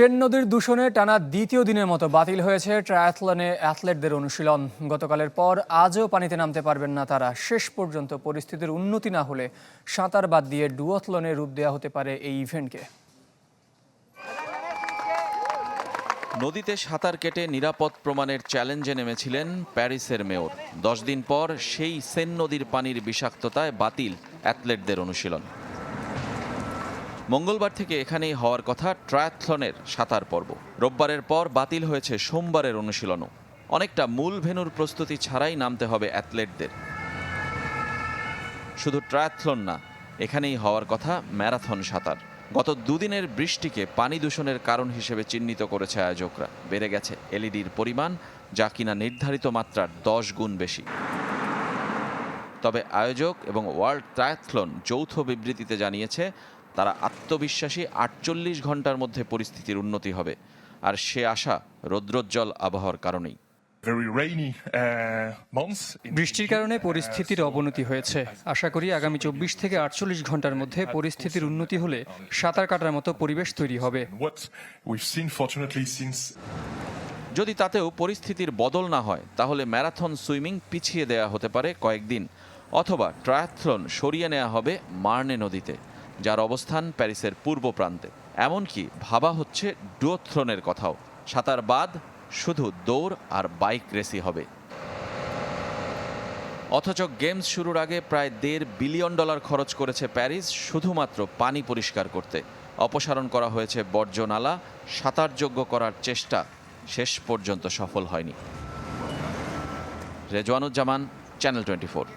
সেন নদীর দূষণে টানা দ্বিতীয় দিনের মতো বাতিল হয়েছে ট্রায়াথলনে অ্যাথলেটদের অনুশীলন। গতকালের পর আজও পানিতে নামতে পারবেন না তারা। শেষ পর্যন্ত পরিস্থিতির উন্নতি না হলে সাঁতার বাদ দিয়ে ডুয়াথলনে রূপ দেওয়া হতে পারে এই ইভেন্টকে। নদীতে সাঁতার কেটে নিরাপদ প্রমাণের চ্যালেঞ্জে নেমেছিলেন প্যারিসের মেয়র। 10 দিন পর সেই সেন নদীর পানির বিষাক্ততায় বাতিল অ্যাথলেটদের অনুশীলন। মঙ্গলবার থেকে এখানেই হওয়ার কথা ট্রায়াথলনের সাঁতার পর্ব। রোববারের পর বাতিল হয়েছে সোমবারের অনুশীলনও। অনেকটা মূল ভেন্যুর প্রস্তুতি ছাড়াই নামতে হবে অ্যাথলেটদের। শুধু ট্রায়াথলন না, এখানেই হওয়ার কথা ম্যারাথন সাঁতার। গত দুদিনের বৃষ্টিকে পানি দূষণের কারণ হিসেবে চিহ্নিত করেছে আয়োজকরা। বেড়ে গেছে এলইডির পরিমাণ, যা কিনা নির্ধারিত মাত্রার 10 গুণ বেশি। তবে আয়োজক এবং ওয়ার্ল্ড ট্রায়াথলন যৌথ বিবৃতিতে জানিয়েছে তারা আত্মবিশ্বাসী 48 ঘন্টার মধ্যে পরিস্থিতির উন্নতি হবে। আর সে আশা রৌদ্রোজ্জ্বল আবহাওয়ার কারণেই। বৃষ্টির কারণে পরিস্থিতির অবনতি হয়েছে। আশা করি আগামী 24 থেকে 48 ঘন্টার মধ্যে পরিস্থিতির উন্নতি হলে সাঁতার কাটার মতো পরিবেশ তৈরি হবে। যদি তাতেও পরিস্থিতির বদল না হয়, তাহলে ম্যারাথন সুইমিং পিছিয়ে দেয়া হতে পারে কয়েকদিন, অথবা ট্রায়াথলন সরিয়ে নেওয়া হবে মার্নে নদীতে, যার অবস্থান প্যারিসের পূর্ব প্রান্তে। এমনকি ভাবা হচ্ছে ডুয়াথলনের কথাও। সাঁতার বাদ শুধু দৌড় আর বাইক রেসই হবে। অথচ গেমস শুরুর আগে প্রায় $1.5 বিলিয়ন খরচ করেছে প্যারিস শুধুমাত্র পানি পরিষ্কার করতে। অপসারণ করা হয়েছে বর্জ্য নালা, সাঁতারযোগ্য করার চেষ্টা শেষ পর্যন্ত সফল হয়নি। রেজওয়ানুজ্জামান, চ্যানেল 24।